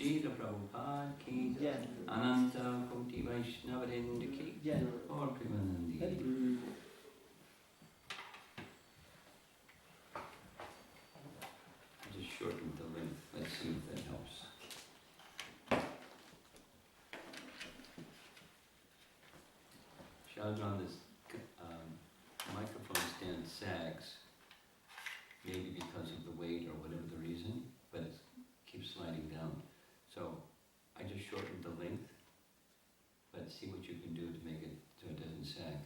Srila Prabhupada ki jai, Ananta Koti Vaishnavadinda ki jai, or Premanandi. Just shorten the length. Let's see if that helps. Shadran, this microphone stand sags, maybe because of the weight or whatever the reason, but it keeps sliding down. So I just shortened the length, but see what you can do to make it so it doesn't sag.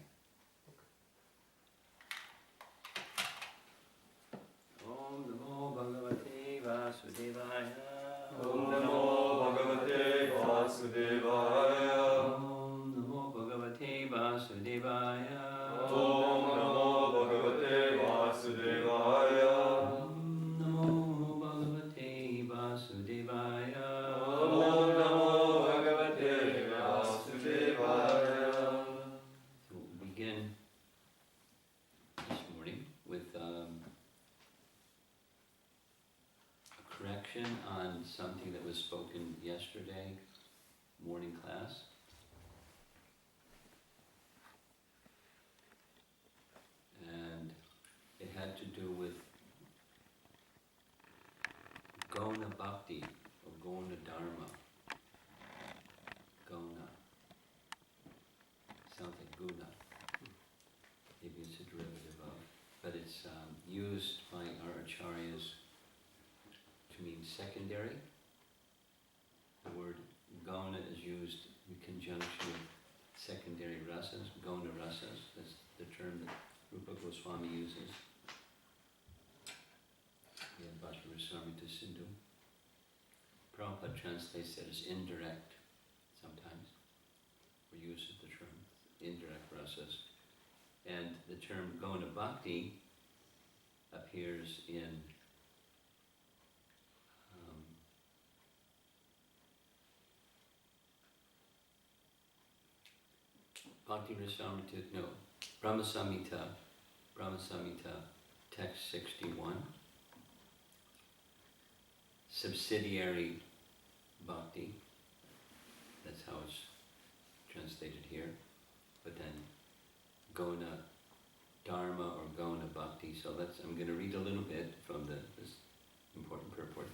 Om Namo Bhagavate Vasudevaya. Om Namo Bhagavate Vasudevaya. Om Namo Bhagavate Vasudevaya. Om Namo Bhagavate Vasudevaya. Om Namo Bhagavate Vasudevaya. Om Namo Bhagavate Vasudevaya. So we'll begin this morning with a correction on something that was spoken yesterday, morning class. And it had to do with Gona Bhakti or Gona Dharma. Gona. Sounds like Guna. Maybe it's a derivative of. But it's used by our acharyas to mean secondary. The word Gona is used in conjunction with secondary rasas, Gona rasas. That's the term that Rupa Goswami uses. Yeah, Bhashya Sindhu. Prabhupada translates that as indirect sometimes, or uses the term indirect rasas. And the term Gona Bhakti appears in Bhakti Rasamrita, no, Brahma Samhita, text 61, subsidiary bhakti, that's how it's translated here, but then Gona Dharma or Gona Bhakti. So I'm going to read a little bit from this important purport.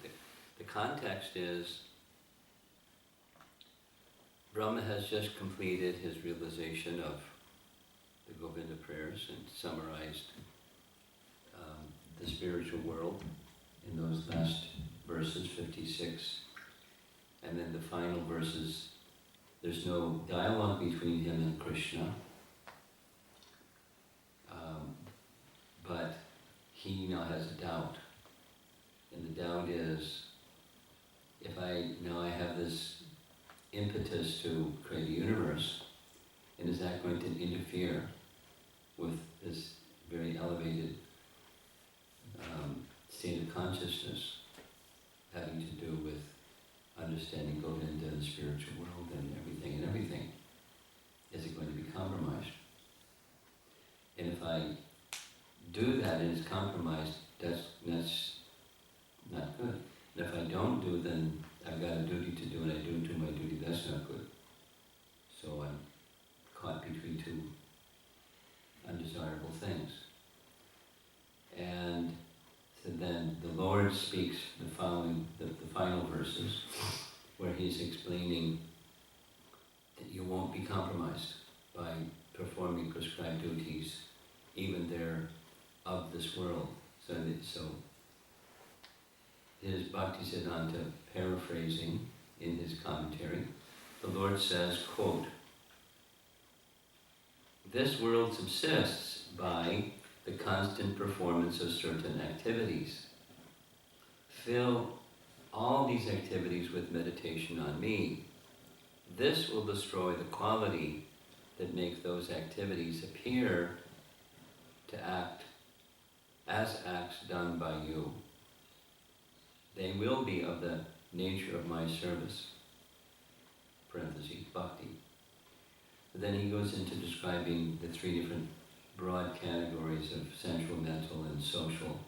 The context is Brahma has just completed his realization of the Govinda prayers and summarized the spiritual world in those last verses, 56. And then the final verses, there's no dialogue between him and Krishna, but he now has a doubt. And the doubt is, if I have this impetus to create a universe, and is that going to interfere with this very elevated state of consciousness having to do with understanding Govinda and the spiritual world and everything? Is it going to be compromised? And if I do that and it's compromised, that's not good. And if I don't do, then I've got a duty to do, and I don't do my duty, that's not good. So I'm caught between two undesirable things. And so then the Lord speaks the final verses, where he's explaining that you won't be compromised by performing prescribed duties, even they're of this world. So his Bhaktisiddhanta paraphrasing in his commentary, the Lord says, quote, "This world subsists by the constant performance of certain activities. Fill all these activities with meditation on me. This will destroy the quality that makes those activities appear to act as acts done by you. They will be of the nature of my service," parentheses, bhakti. But then he goes into describing the three different broad categories of sensual, mental, and social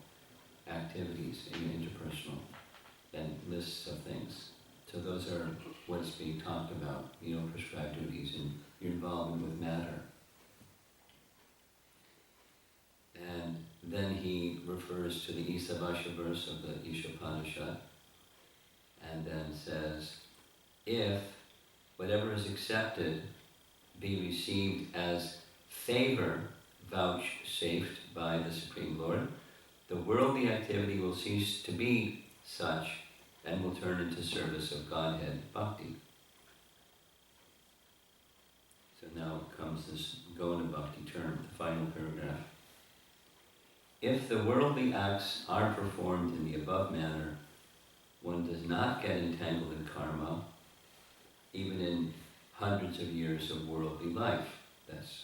activities, and interpersonal, and lists of things. So those are what's being talked about, prescribed duties and your involvement with matter. And then he refers to the Isabhasha verse of the Ishopanishad, and then says, if whatever is accepted be received as favor vouchsafed by the Supreme Lord, the worldly activity will cease to be such and will turn into service of Godhead Bhakti. So now comes this Gona Bhakti term, the final paragraph. If the worldly acts are performed in the above manner, one does not get entangled in karma, even in hundreds of years of worldly life. That's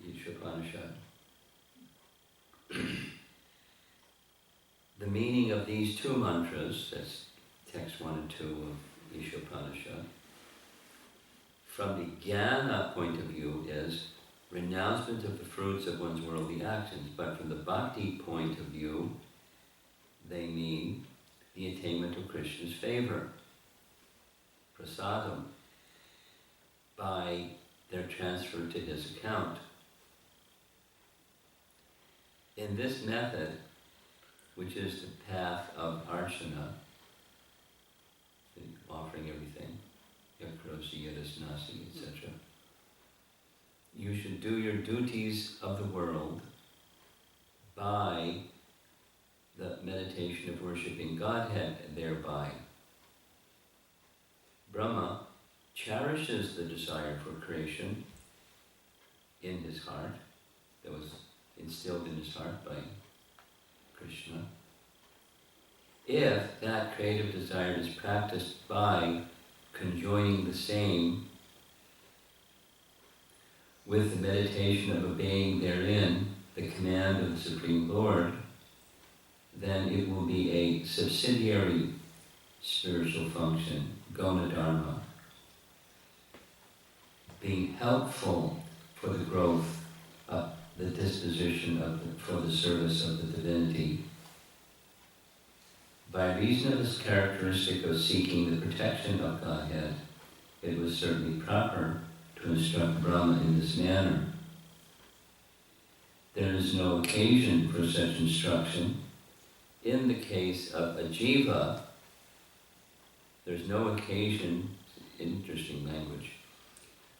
Ishopanishad. The meaning of these two mantras, that's text 1 and 2 of Ishopanishad, from the jnana point of view is renouncement of the fruits of one's worldly actions, but from the bhakti point of view, they mean the attainment of Krishna's favor, prasadam, by their transfer to his account. In this method, which is the path of archana, offering everything, yakrosi, yadasnasi, etc., you should do your duties of the world by the meditation of worshipping Godhead thereby. Brahma cherishes the desire for creation in his heart, that was instilled in his heart by Krishna. If that creative desire is practiced by conjoining the same with the meditation of obeying therein the command of the Supreme Lord, then it will be a subsidiary spiritual function, Gona Dharma, being helpful for the growth of the disposition for the service of the divinity. By reason of this characteristic of seeking the protection of Godhead, it was certainly proper to instruct Brahma in this manner. There is no occasion for such instruction. In the case of a jiva, there's no occasion, interesting language,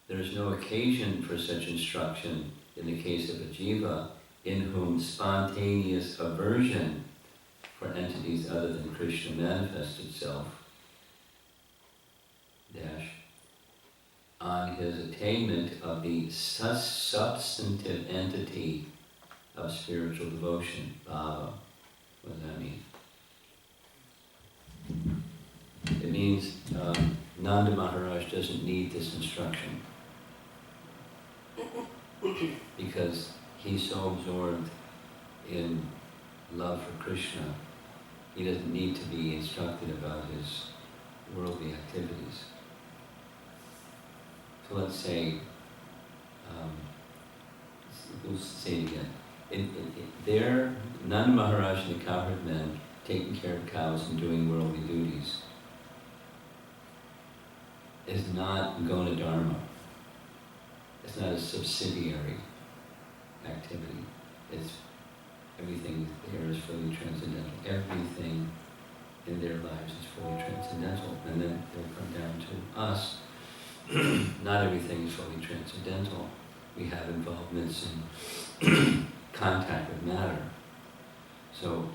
there's no occasion for such instruction in the case of a jiva in whom spontaneous aversion for entities other than Krishna manifests itself, on his attainment of the substantive entity of spiritual devotion, bhava. What does that mean? It means Nanda Maharaj doesn't need this instruction because he's so absorbed in love for Krishna, he doesn't need to be instructed about his worldly activities. So let's say, we'll say it again. There, Nanda Maharaj and the cowherd men taking care of cows and doing worldly duties is not Gona Dharma. It's not a subsidiary activity. It's everything there is fully transcendental. Everything in their lives is fully transcendental. And then they'll come down to us. Not everything is fully transcendental. We have involvements in contact with matter. So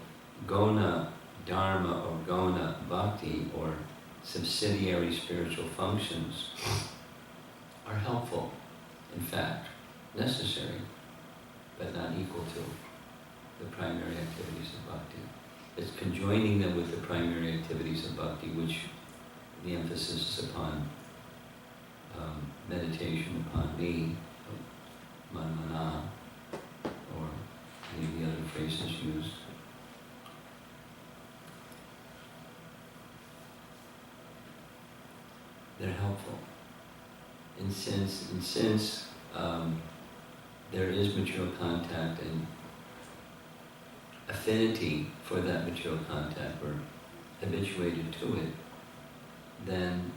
Gona Dharma or Gona Bhakti or subsidiary spiritual functions are helpful, in fact, necessary, but not equal to the primary activities of bhakti. It's conjoining them with the primary activities of bhakti, which the emphasis is upon meditation upon me, manmana, or any of the other phrases used. They're helpful. And since there is material contact and affinity for that material contact, we're habituated to it, then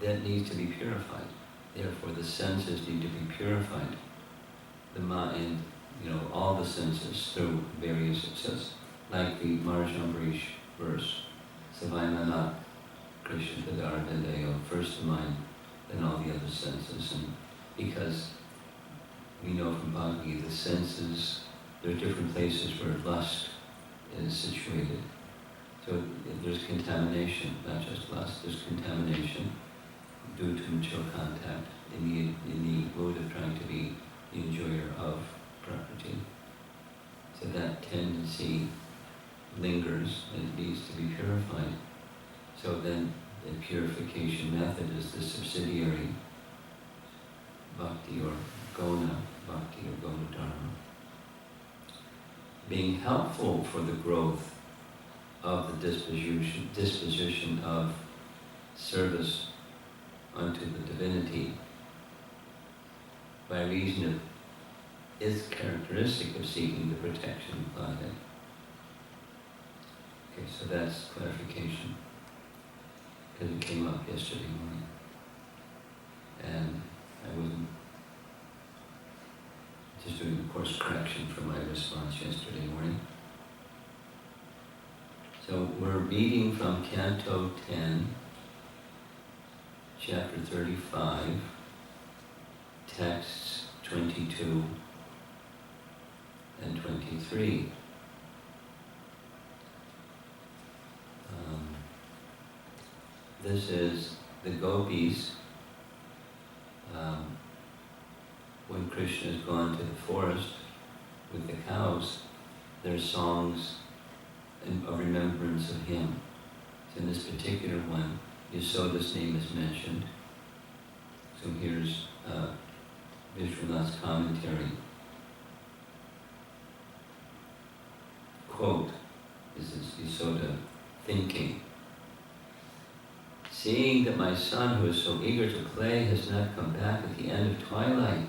that needs to be purified. Therefore, the senses need to be purified. The mind, all the senses through various success, like the Marjambarish verse, Savaimana Krishna Padardandayo, first the mind, then all the other senses. And because we know from Bhagavad, the senses, there are different places where lust is situated. So there's contamination, not just lust, there's contamination due to mature contact in the mood of trying to be the enjoyer of property. So that tendency lingers and needs to be purified. So then the purification method is the subsidiary bhakti or gona bhakti or gona dharma. Being helpful for the growth of the disposition of service unto the divinity by reason of its characteristic of seeking the protection of Godhead. Okay, so that's clarification, because it came up yesterday morning, and I wasn't just doing a course correction for my response yesterday morning. So we're reading from Canto 10, Chapter 35, texts 22 and 23. This is the gopis, when Krishna has gone to the forest with the cows, there's songs of remembrance of him. So in this particular one, Yasoda's name is mentioned. So here's Vishwanath's commentary. Quote, this is Yasoda thinking. Seeing that my son, who is so eager to play, has not come back at the end of twilight,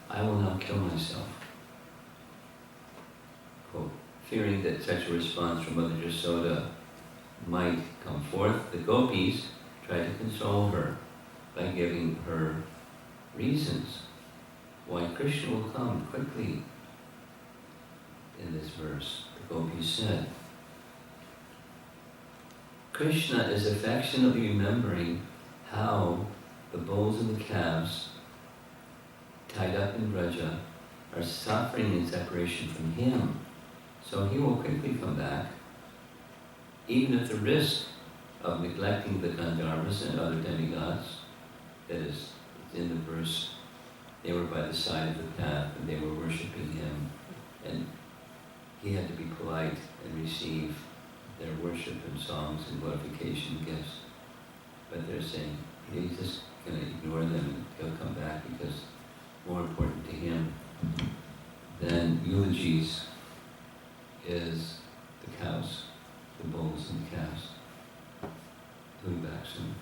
I will now kill myself. Quote, fearing that such a response from Mother Yasoda might come forth, the gopis tried to console her by giving her reasons why Krishna will come quickly. In this verse, the gopis said, Krishna is affectionately remembering how the bulls and the calves tied up in Vraja are suffering in separation from him. So he will quickly come back, even at the risk of neglecting the Gandharvas and other demigods. That is, in the verse, they were by the side of the path and they were worshipping him. And he had to be polite and receive their worship and songs and glorification gifts. But they're saying, he's just going to ignore them and he'll come back because more important to him than eulogies is the cows, the bulls and the calves. He'll be back soon.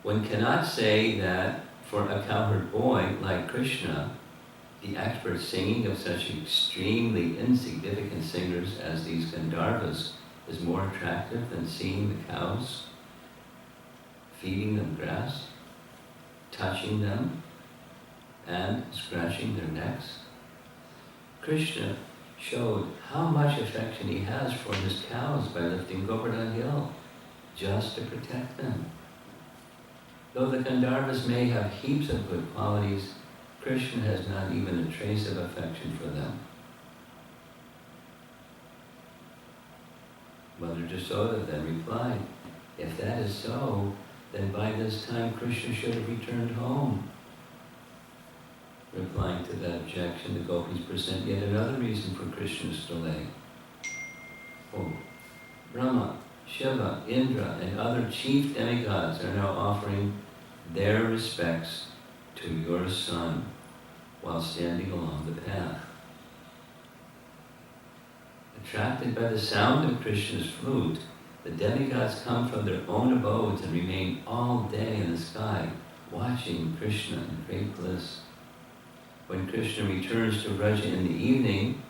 One cannot say that for a cowherd boy like Krishna, the expert singing of such extremely insignificant singers as these Gandharvas is more attractive than seeing the cows, feeding them grass, touching them, and scratching their necks. Krishna showed how much affection he has for his cows by lifting Govardhan Hill just to protect them. Though the Gandharvas may have heaps of good qualities, Krishna has not even a trace of affection for them. Mother Yasoda then replied, if that is so, then by this time Krishna should have returned home. Replying to that objection, the gopis present yet another reason for Krishna's delay. Oh, Brahma, Shiva, Indra, and other chief demigods are now offering their respects to your son while standing along the path. Attracted by the sound of Krishna's flute, the demigods come from their own abodes and remain all day in the sky, watching Krishna in great bliss. When Krishna returns to Vraja in the evening,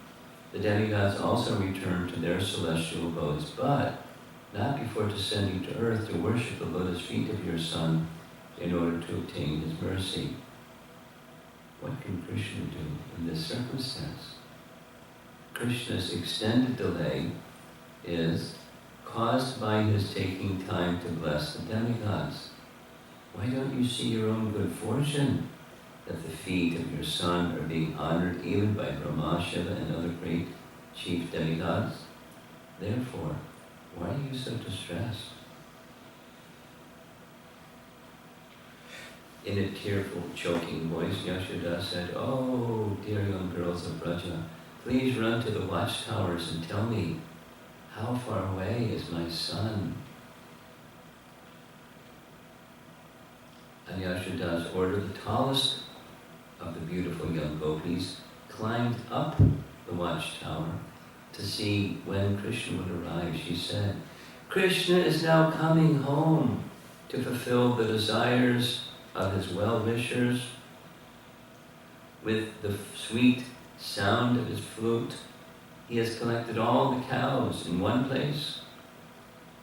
The demigods also return to their celestial abodes, but not before descending to earth to worship the lotus feet of your son in order to obtain his mercy. What can Krishna do in this circumstance? Krishna's extended delay is caused by his taking time to bless the demigods. Why don't you see your own good fortune that the feet of your son are being honored even by Brahma, Shiva, and other great chief demigods? Therefore, why are you so distressed? In a tearful, choking voice, Yashoda said, "Oh, dear young girls of Braja, please run to the watchtowers and tell me, how far away is my son?" And Yashoda's order, the tallest of the beautiful young gopis climbed up the watchtower to see when Krishna would arrive. She said, "Krishna is now coming home to fulfill the desires of his well-wishers. With the sweet sound of his flute, he has collected all the cows in one place.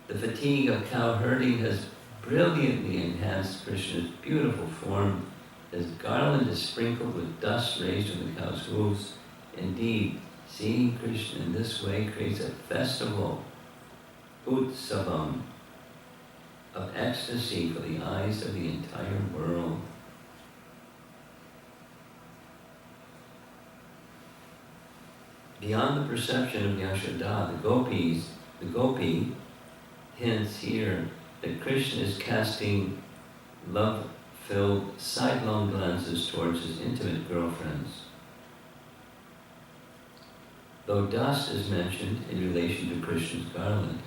The fatigue of cow herding has brilliantly enhanced Krishna's beautiful form. His garland is sprinkled with dust raised from the cow's hooves. Indeed, seeing Krishna in this way creates a festival, utsavam, of ecstasy for the eyes of the entire world." Beyond the perception of Yashoda, the gopi hints here that Krishna is casting love-filled sidelong glances towards his intimate girlfriends. Though dust is mentioned in relation to Krishna's garland,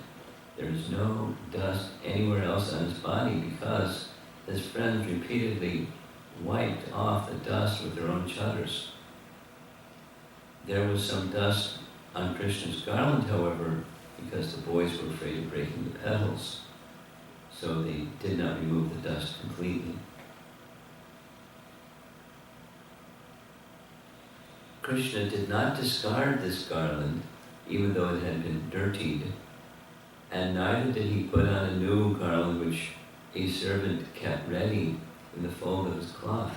there is no dust anywhere else on his body because his friends repeatedly wiped off the dust with their own chatters. There was some dust on Krishna's garland, however, because the boys were afraid of breaking the petals, so they did not remove the dust completely. Krishna did not discard this garland, even though it had been dirtied, and neither did he put on a new garland which a servant kept ready in the fold of his cloth.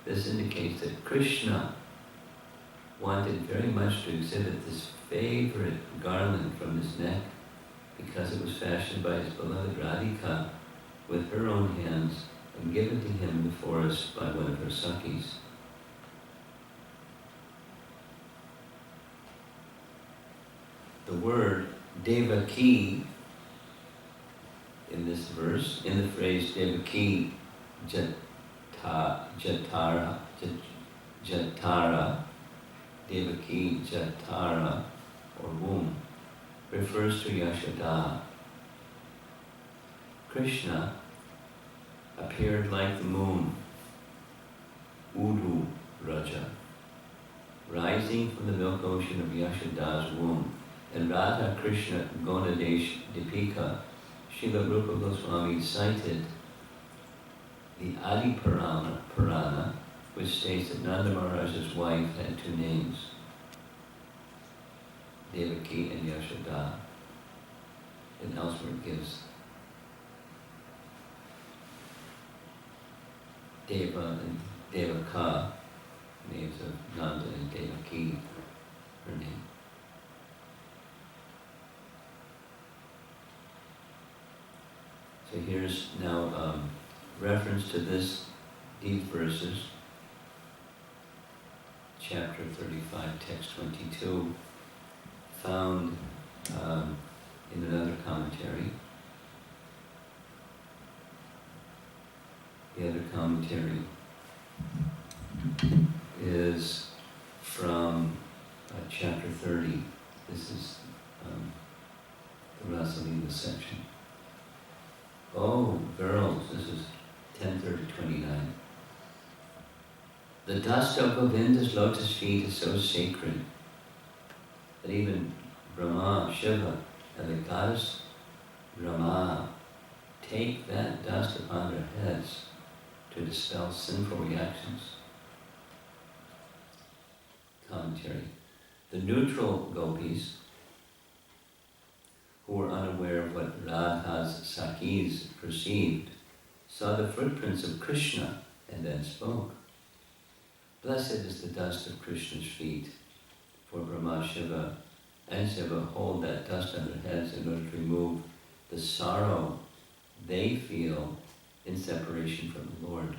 This indicates that Krishna wanted very much to exhibit this favorite garland from his neck because it was fashioned by his beloved Radhika with her own hands and given to him in the forest by one of her Sakhis. The word Devaki in this verse, in the phrase Devaki Jatara, Devaki Jatara, or womb, refers to Yashoda. Krishna appeared like the moon, Udu Raja, rising from the milk ocean of Yashoda's womb. In Radha Krishna Gonadesh Dipika, Srila Rupa Goswami cited the Adi Purana, which states that Nanda Maharaj's wife had two names, Devaki and Yashoda, and elsewhere gives Deva and Devaka, names of Nanda and Devaki, her name. So here's now reference to these verses, chapter 35, text 22, found in another commentary. The other commentary is from chapter 30. This is the Rasalila section. Oh, girls, this is 10:30:29. The dust of Govinda's lotus feet is so sacred that even Brahma, Shiva, and the goddess Rama take that dust upon their heads to dispel sinful reactions. Commentary. The The neutral gopis, who were unaware of what Radha's Sakhis perceived, saw the footprints of Krishna and then spoke. Blessed is the dust of Krishna's feet, for Brahma, Shiva, and Shiva hold that dust on their heads in order to remove the sorrow they feel in separation from the Lord.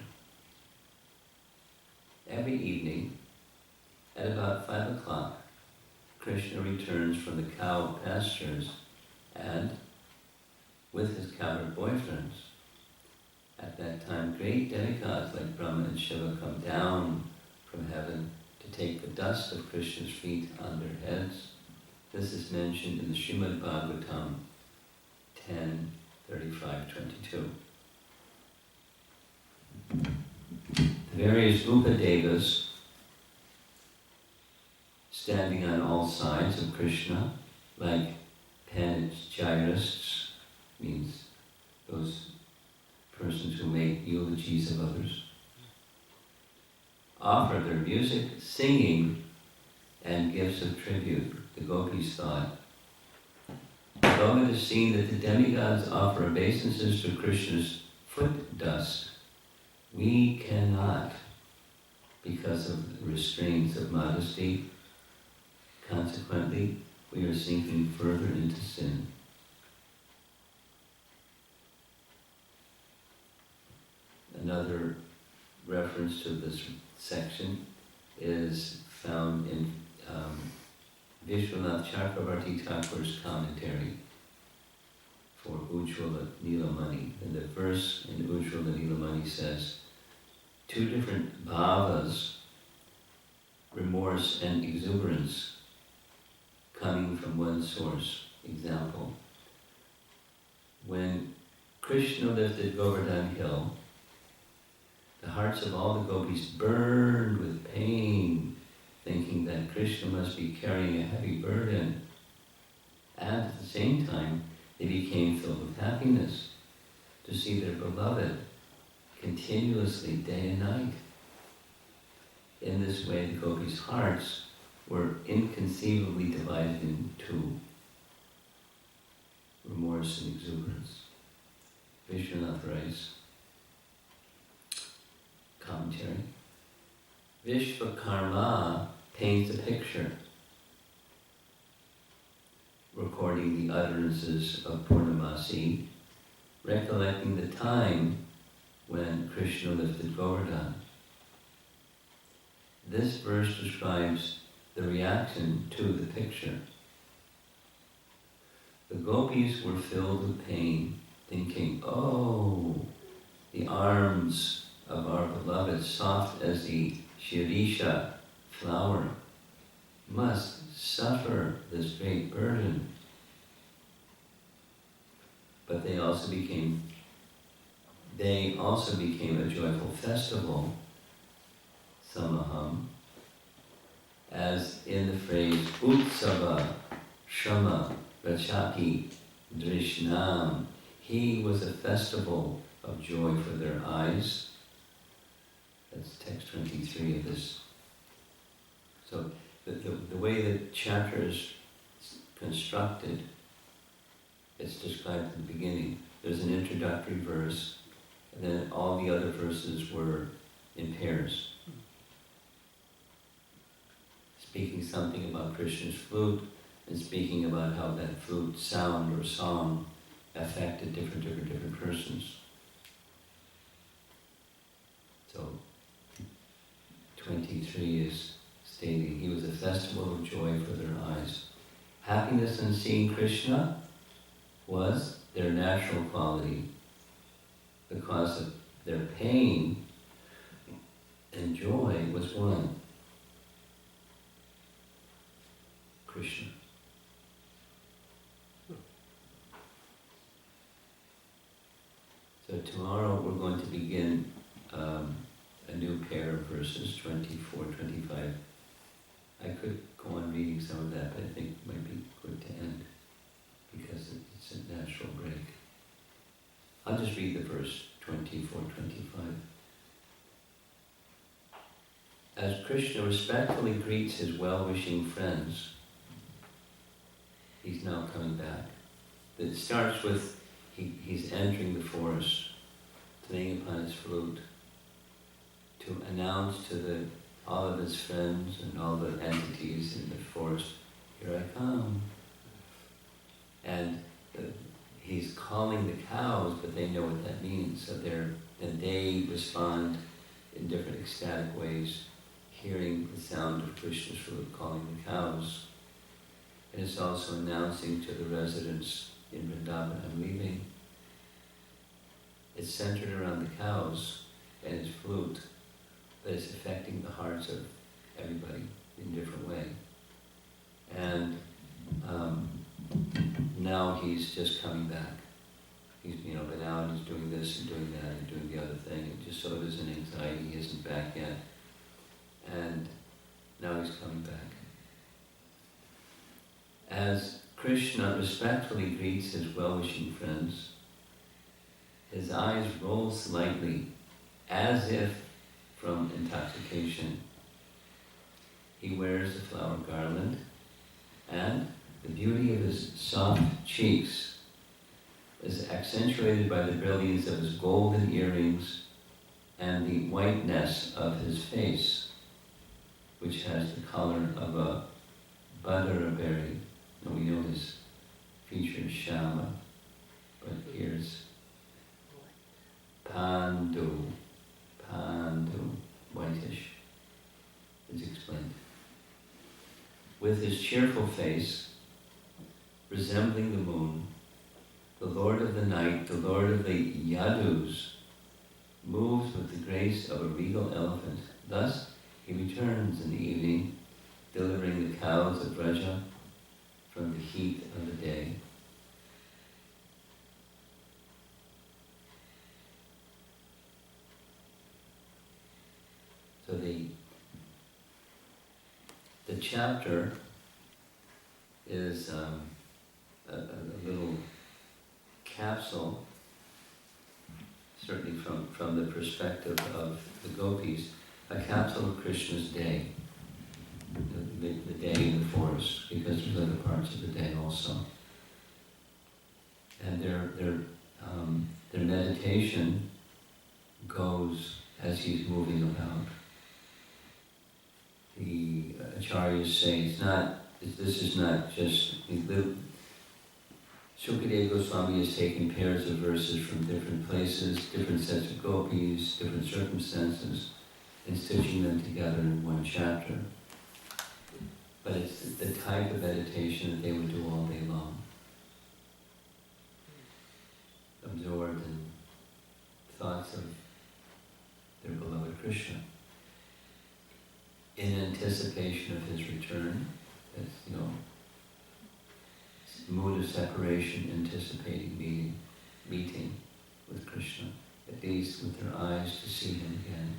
Every evening, at about 5 o'clock, Krishna returns from the cow pastures and, with his cowherd boyfriends, at that time great demigods like Brahma and Shiva come down from heaven to take the dust of Krishna's feet on their heads. This is mentioned in the Srimad Bhagavatam 10:35-22. The various Upadevas standing on all sides of Krishna, like panegyrists, means those persons who make eulogies of others, offer their music, singing, and gifts of tribute. The gopis thought, although it is seen that the demigods offer obeisances to Krishna's foot dust, we cannot, because of the restraints of modesty. Consequently, we are sinking further into sin. Another reference to this section is found in Vishwanath Chakravarti Thakur's commentary for Ujjvala Nilamani. And the verse in Ujjvala Nilamani says, two different bhavas, remorse and exuberance, coming from one source. Example, when Krishna lifted Govardhan Hill, the hearts of all the gopis burned with pain, thinking that Krishna must be carrying a heavy burden. And at the same time, they became filled with happiness to see their beloved continuously day and night. In this way, the gopis' hearts were inconceivably divided in two, remorse and exuberance. Vishwanath writes, commentary, Vishvakarma paints a picture, recording the utterances of Purnamasi, recollecting the time when Krishna lifted Govardhan. This verse describes the reaction to the picture. The gopis were filled with pain, thinking, oh, the arms of our beloved, soft as the shirisha flower, must suffer this great burden. But they also became a joyful festival, samaham, as in the phrase Utsava Shama Rachati Drishnam. He was a festival of joy for their eyes. That's text 23 of this. So the way the chapter is constructed, it's described at the beginning. There's an introductory verse, and then all the other verses were in pairs, speaking something about Krishna's flute, and speaking about how that flute sound or song affected different persons. So 23 is stating, he was a festival of joy for their eyes. Happiness in seeing Krishna was their natural quality. The cause of their pain and joy was one, Krishna. So tomorrow we're going to begin a new pair of verses, 24, 25. I could go on reading some of that, but I think it might be good to end because it's a natural break. I'll just read the verse 24, 25. As Krishna respectfully greets his well-wishing friends, he's now coming back. It starts with he's entering the forest, playing upon his flute, to announce to all of his friends and all the entities in the forest, here I come. And he's calling the cows, but they know what that means. So they respond in different ecstatic ways, hearing the sound of Krishna's flute calling the cows. And it's also announcing to the residents in Vrindavan, I'm leaving. It's centered around the cows and his flute, but it's affecting the hearts of everybody in a different way. And now he's just coming back. He's been out and he's doing this and doing that and doing the other thing, and just sort of is in anxiety, he isn't back yet. And now he's coming back. As Krishna respectfully greets his well-wishing friends, his eyes roll slightly, as if from intoxication. He wears a flower garland, and the beauty of his soft cheeks is accentuated by the brilliance of his golden earrings and the whiteness of his face, which has the color of a badara berry. Now we know his feature is Shama, but here's Pandu, whitish, is explained. With his cheerful face, resembling the moon, the Lord of the night, the Lord of the Yadus, moves with the grace of a regal elephant. Thus, he returns in the evening, delivering the cows of Vraja from the heat of the day. So the chapter is a little capsule, certainly from the perspective of the gopis, a capsule of Krishna's day, the day in the forest, because there's other parts of the day also. And their meditation goes as he's moving about. The acharyas say this is not just, Shukadeva Goswami has taken pairs of verses from different places, different sets of gopis, different circumstances, and stitching them together in one chapter. But it's the type of meditation that they would do all day long, absorbed in thoughts of their beloved Krishna, in anticipation of his return. It's, mood of separation, anticipating meeting with Krishna, at least with their eyes to see him again.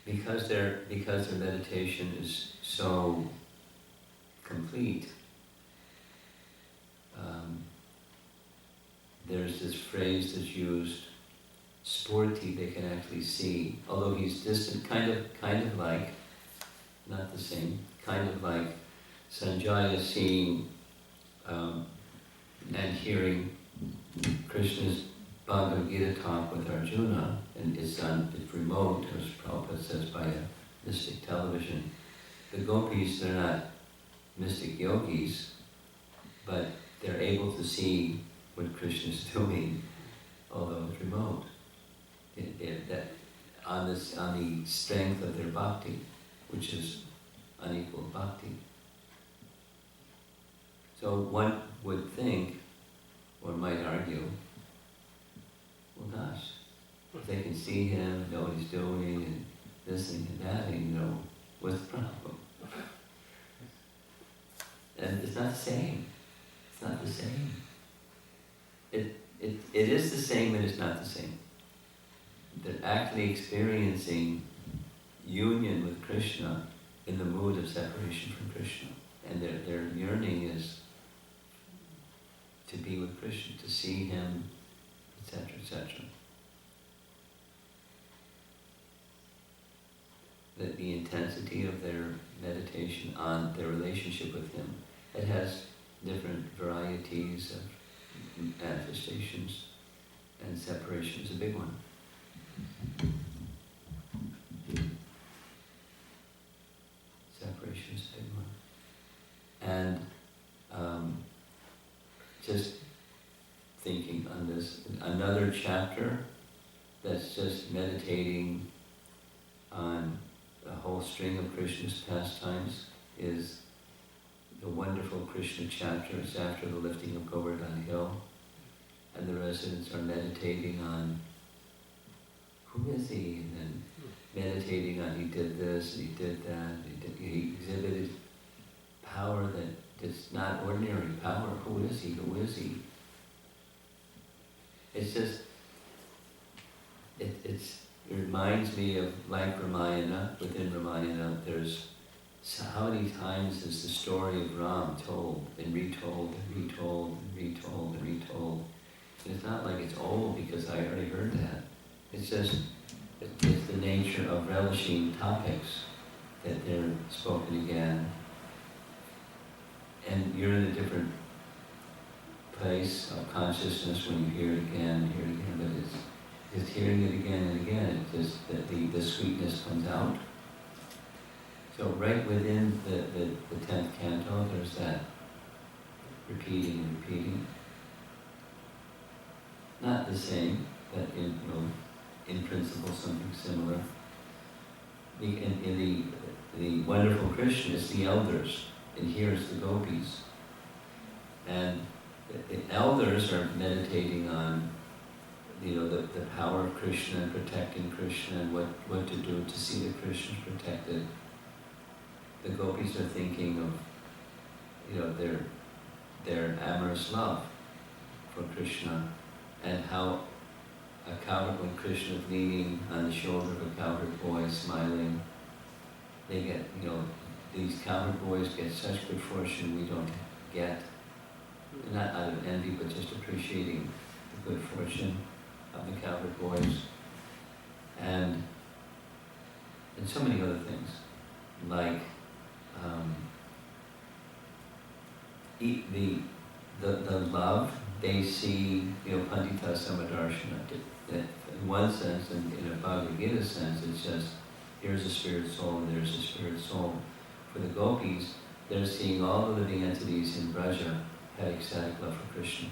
Because their meditation is so complete, there's this phrase that's used, sporti, they can actually see, although he's distant, kind of like, not the same, kind of like Sanjaya seeing and hearing Krishna's Bhagavad Gita talk with Arjuna, and it's remote, as Prabhupada says, by a mystic television. The gopis, they're not mystic yogis, but they're able to see what Krishna's doing, although it's remote. That on the strength of their bhakti, which is unequaled bhakti. So one would think, one might argue, well gosh, if they can see him, know what he's doing, and this and that, and what's the problem? And it's not the same. It's not the same. It is the same and it's not the same. They're actually experiencing union with Krishna in the mood of separation from Krishna. And their yearning is to be with Krishna, to see him, etc., etc. the intensity of their meditation on their relationship with Him. It has different varieties of manifestations, and separation is a big one. Separation is a big one. And just thinking on this, another chapter that's just meditating on a whole string of Krishna's pastimes is the wonderful Krishna chapter. It's after the lifting of Govardhan Hill, and the residents are meditating on who is he, and then meditating on he did this, and he did that, he exhibited power that is not ordinary power. Who is he? Who is he? It's just, it reminds me of like Ramayana. Within Ramayana, there's how many times is the story of Ram told and retold and retold and retold and retold. And it's not like it's old because I already heard that. It's just, it's the nature of relishing topics that they're spoken again. And you're in a different place of consciousness when you hear it again, but it's just hearing it again and again. It's just that the sweetness comes out. So right within the 10th canto, there's that repeating and repeating. Not the same, but in principle something similar. In the wonderful Krishna is the elders, and here is the gopis. And the elders are meditating on the power of Krishna and protecting Krishna and what to do to see that Krishna is protected. The gopis are thinking of their amorous love for Krishna, and how when Krishna is leaning on the shoulder of a cowherd boy, smiling, they get, these cowherd boys get such good fortune we don't get. Not out of envy, but just appreciating the good fortune of the cowherd boys. And so many other things, like the love they see, Pandita Samadarshana, that in one sense, and in a Bhagavad Gita sense, it's just, here's a spirit soul and there's a spirit soul. For the gopis, they're seeing all the living entities in Braja had ecstatic love for Krishna.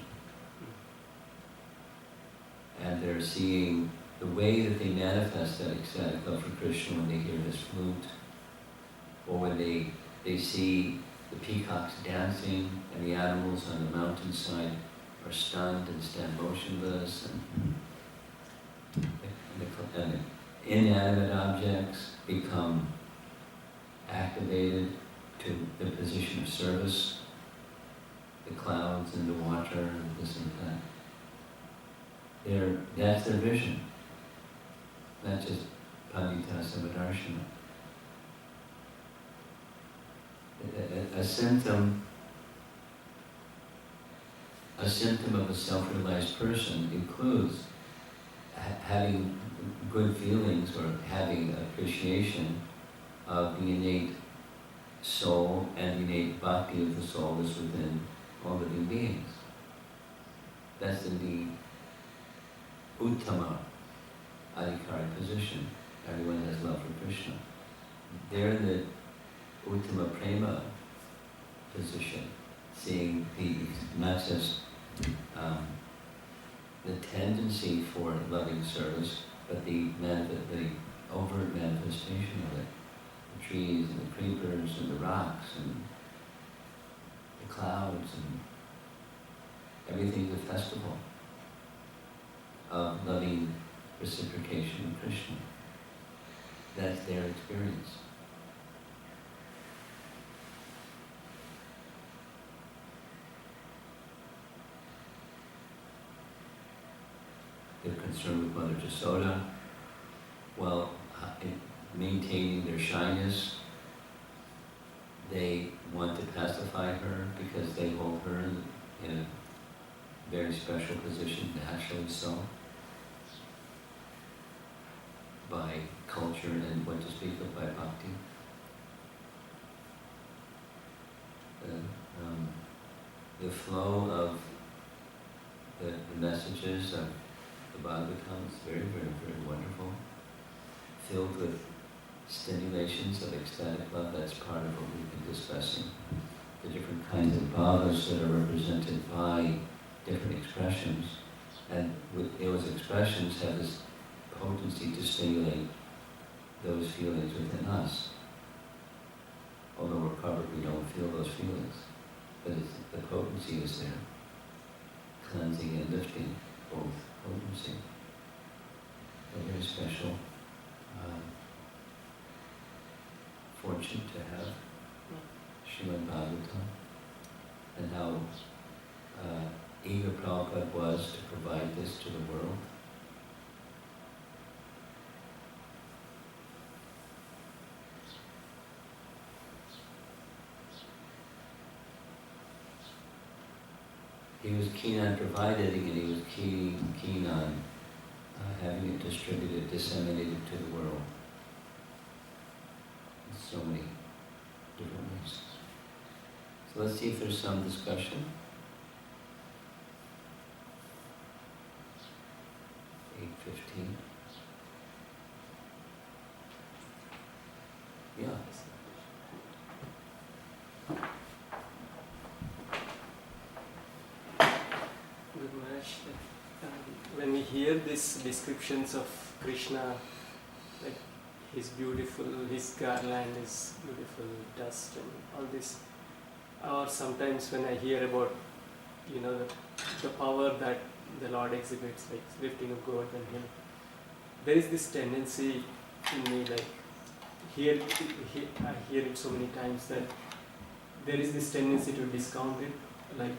And they're seeing the way that they manifest that ecstatic love for Krishna when they hear his flute, or when they see the peacocks dancing and the animals on the mountainside are stunned and stand motionless, and the inanimate objects become activated to the position of service, the clouds and the water and this and that. That's their vision. Not just Pandita Samadarshana. A symptom of a self-realized person includes having good feelings or having appreciation of the innate soul and the innate bhakti of the soul that's within all living beings. That's in the Uttama Adhikari position. Everyone has love for Krishna. They're in the Uttama Prema position, seeing not just the tendency for loving service, but the overt manifestation of it. The trees and the creepers and the rocks and the clouds, and everything's a festival of loving reciprocation of Krishna. That's their experience. They're concerned with Mother Jasoda, while maintaining their shyness. They want to pacify her because they hold her in a very special position, naturally so, by culture and what to speak of by bhakti. The flow of the messages of the Bhagavatam is very, very, very wonderful, filled with stimulations of ecstatic love. That's part of what we've been discussing. The different kinds of bhavas that are represented by different expressions, and those expressions have this potency to stimulate those feelings within us. Although we're covered, we don't feel those feelings, but the potency is there, cleansing and lifting, both potency. A very special fortune to have Srimad Bhagavatam, and how eager Prabhupada was to provide this to the world. He was keen on providing, and he was keen on having it distributed, disseminated to the world in so many different ways. So let's see if there's some discussion. 8:15. Yeah. Good Maharaj, when we hear these descriptions of Krishna, like he's beautiful, his garland is beautiful, dust and all this, or sometimes when I hear about, the power that the Lord exhibits, like lifting of God and him, there is this tendency in me, like I hear it so many times that there is this tendency to discount it, like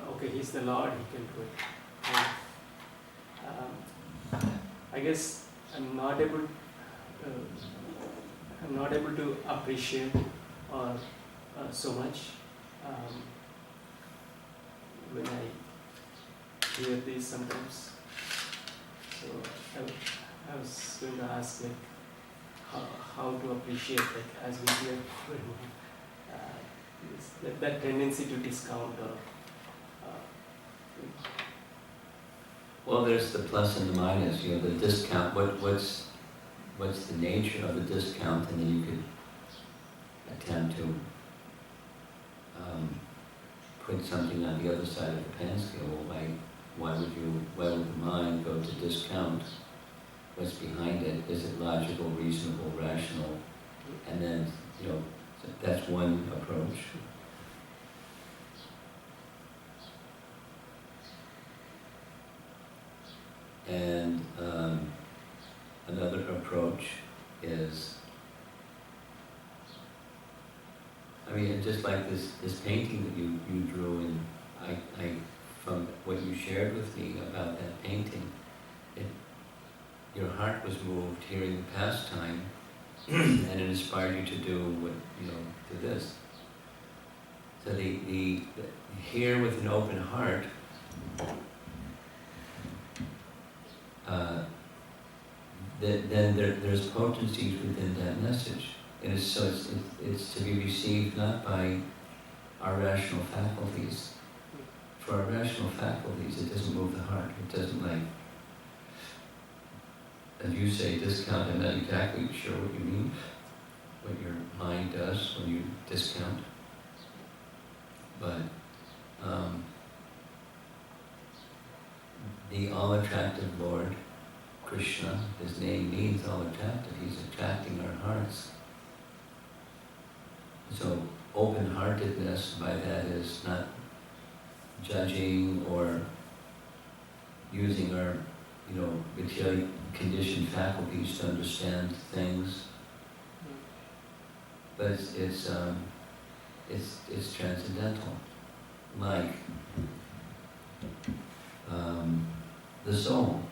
okay, he's the Lord, he can do it. And, I guess I'm not able to appreciate or so much when I hear these sometimes. So I was going to ask, like, how to appreciate, like, as we hear that tendency to discount or well, there's the plus and the minus, the discount, what's the nature of the discount, and then you could attempt to put something on the other side of the pen scale. Well, why would the mind go to discount what's behind it? Is it logical, reasonable, rational? And then, that's one approach. And another approach is, just like this painting that you drew, and I from what you shared with me about that painting, your heart was moved hearing the pastime, and it inspired you to do what to this. So the hear with an open heart. Then there's potencies within that message. And it's to be received not by our rational faculties. For our rational faculties, it doesn't move the heart. It doesn't, like, as you say, discount. I'm not exactly sure what you mean, what your mind does when you discount. But the all-attractive Lord, Krishna, his name means all-attractive. He's attracting our hearts. So open-heartedness by that is not judging or using our, materially conditioned faculties to understand things. But it's transcendental, like the soul.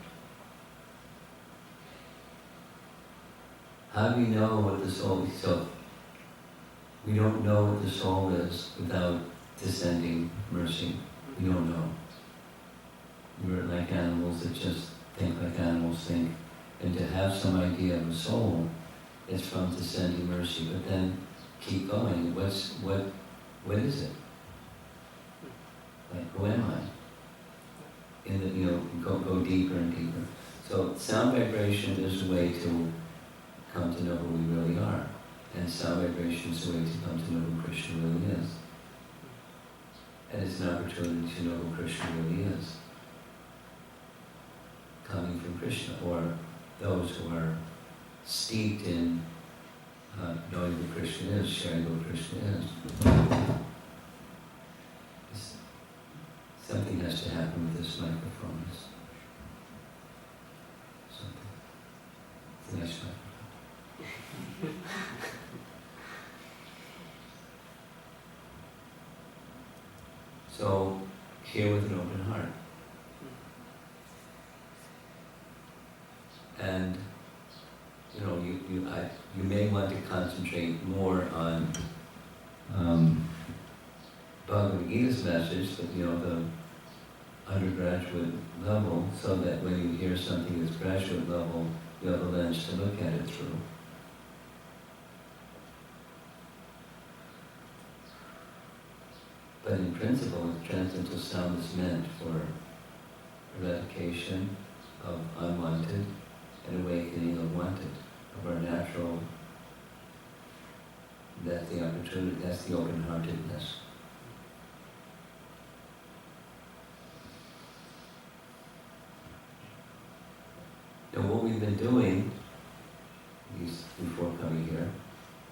How do we know what the soul is? So we don't know what the soul is without descending mercy. We don't know. We're like animals that just think like animals think. And to have some idea of a soul is from descending mercy, but then keep going. What is it? Like, who am I? In the, go deeper and deeper. So sound vibration is a way to come to know who we really are. And sound vibration is a way to come to know who Krishna really is. And it's an opportunity to know who Krishna really is. Coming from Krishna, or those who are steeped in knowing who Krishna is, sharing who Krishna is. Something has to happen with this microphone. Something. It's a nice microphone. So, hear with an open heart. And you may want to concentrate more on Bhagavad Gita's message, but the undergraduate level, so that when you hear something that's graduate level, you have a lens to look at it through. But in principle, transcendental sound is meant for eradication of unwanted and awakening of wanted, of our natural. That's the opportunity, that's the open-heartedness. Now what we've been doing, before coming here,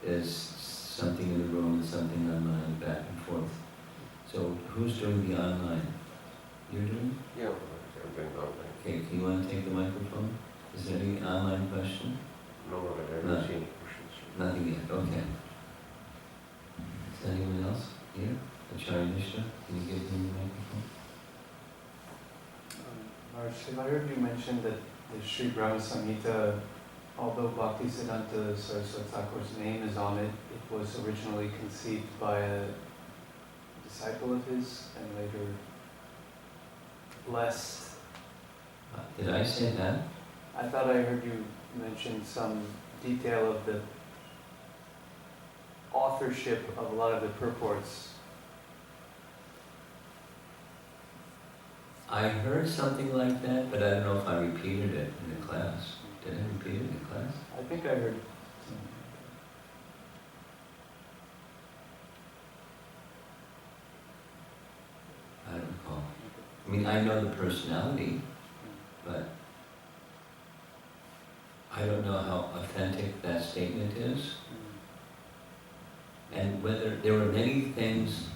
is something in the room and something online, back and forth. So who's doing the online? You're doing? Yeah, I'm doing online. Okay, can you want to take the microphone? Is there any online question? No, I haven't seen any questions. Nothing yet, okay. Is anyone else here? Acharya Mishra, can you give him the microphone? Maharaj, I heard you mention that the Sri Brahma Samhita, although Bhaktisiddhanta Saraswati Thakur's name is on it, it was originally conceived by a disciple of his and later blessed. Did I say that? I thought I heard you mention some detail of the authorship of a lot of the purports. I heard something like that, but I don't know if I repeated it in the class. Did I repeat it in the class? I think I heard something. I don't recall. I mean, I know the personality, but I don't know how authentic that statement is, and whether there were many things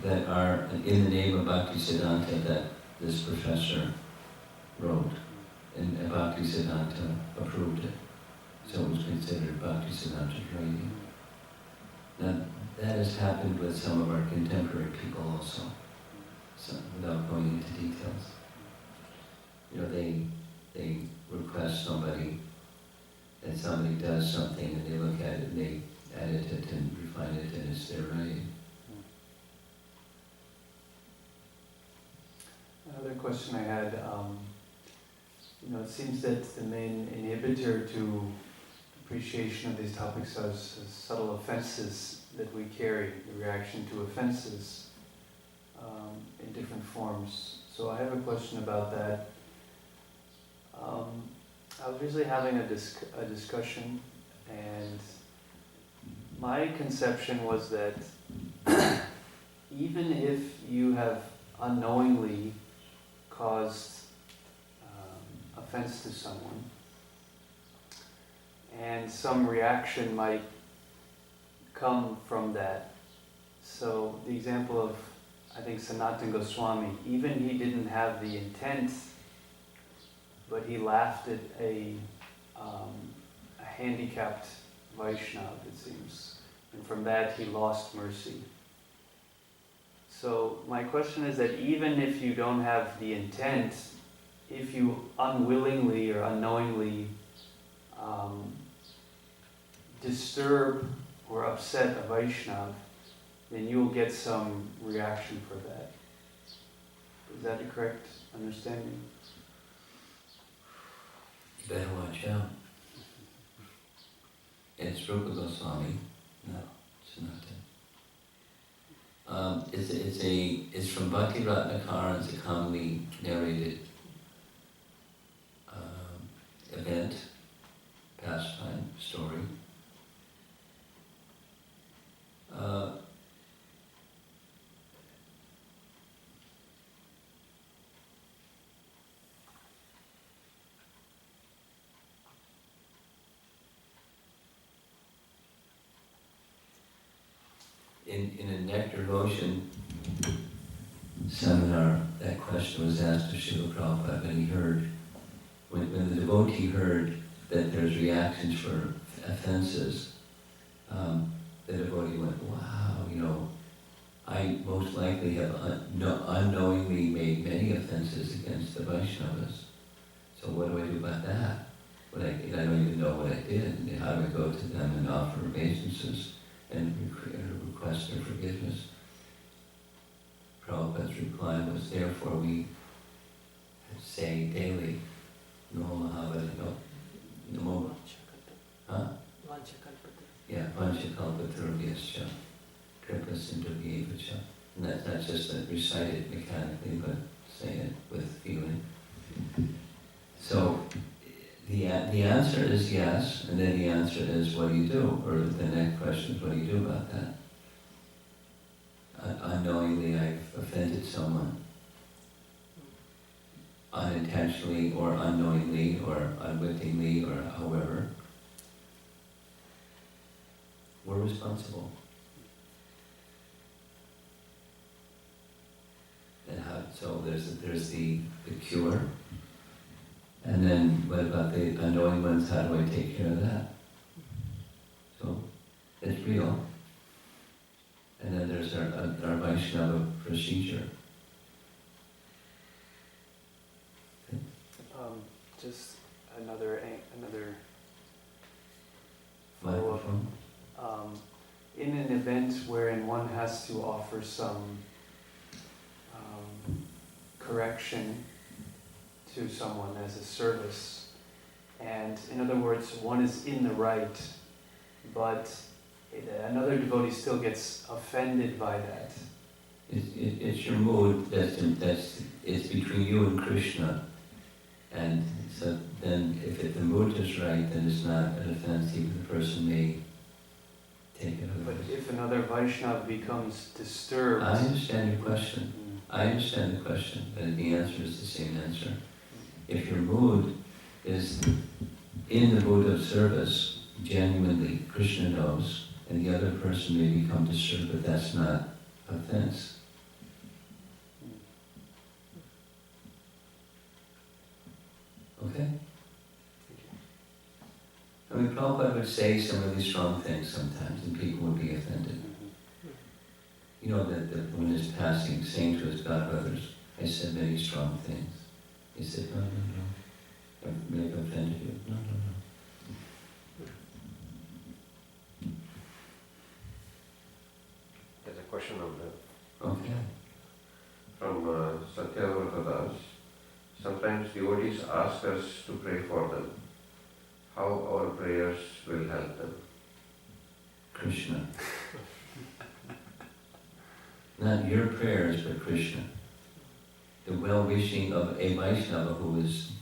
that are in the name of Bhaktisiddhanta that this professor wrote, and Bhaktisiddhanta approved it, so it was considered Bhaktisiddhanta's writing. Now, that has happened with some of our contemporary people also, so, without going into details. They request somebody, and somebody does something, and they look at it, and they edit it and refine it, and it's their writing. Another question I had, it seems that the main inhibitor to appreciation of these topics are subtle offenses that we carry, the reaction to offenses in different forms. So I have a question about that. I was recently having a discussion, and my conception was that even if you have unknowingly caused offense to someone, and some reaction might come from that. So the example of, I think, Sanatana Goswami, even he didn't have the intent, but he laughed at a handicapped Vaishnava, it seems, and from that he lost mercy. So my question is that even if you don't have the intent, if you unwillingly or unknowingly disturb or upset a Vaishnava, then you will get some reaction for that. Is that a correct understanding? You better watch out. It's Rupa Goswami. No, it's not that. It's from Bhakti Ratnakara. It's a commonly narrated event, pastime, story. In a Nectar Devotion seminar, that question was asked to Srila Prabhupada when he heard, when the devotee heard that there's reactions for offenses, the devotee went, wow, I most likely have unknowingly made many offenses against the Vaishnavas. So what do I do about that? I don't even know what I did. And how do I go to them and offer obeisances and request their forgiveness? Prabhupada's reply was, therefore we say daily, Namo Mahavada, Namo, huh? Yeah, Vanchakalpatarubhyascha, Kripa Sindhubhyevacha. And that's not just recite it mechanically, but say it with feeling. So the answer is yes, and then the answer is, what do you do? Or the next question is, what do you do about that? Unknowingly I've offended someone. Unintentionally or unknowingly or unwittingly or however. We're responsible. And so there's the cure. And then what about the unknowing ones? How do I take care of that? So it's real. And then there's our Vaishnava procedure. Okay. Just another Microphone. In an event wherein one has to offer some correction to someone as a service, and in other words, one is in the right, but another devotee still gets offended by that. It's your mood it's between you and Krishna, and so then if the mood is right, then it's not an offense. Even the person may take it over. But if another Vaishnava becomes disturbed... I understand your question. I understand the question, but the answer is the same answer. If your mood is in the mood of service, genuinely, Krishna knows, and the other person may become disturbed, but that's not offense. Okay? I mean, Prabhupada would say some really strong things sometimes, and people would be offended. You know that when his passing, saying to his godbrothers, I said many strong things. He said, no, I may have offended you. No. There's a question on that. Okay. From Satyavrata Das. Sometimes devotees ask us to pray for them. How our prayers will help them? Krishna. Not your prayers, but Krishna. The well-wishing of a Vaishnava who is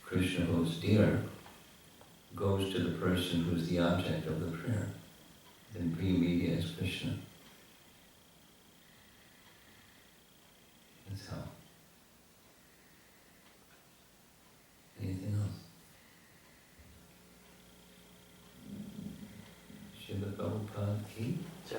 Krishna, who is dear, goes to the person who is the object of the prayer. Then Priya Media is Krishna. That's how. Anything else? Srila Prabhupada ki? Jai.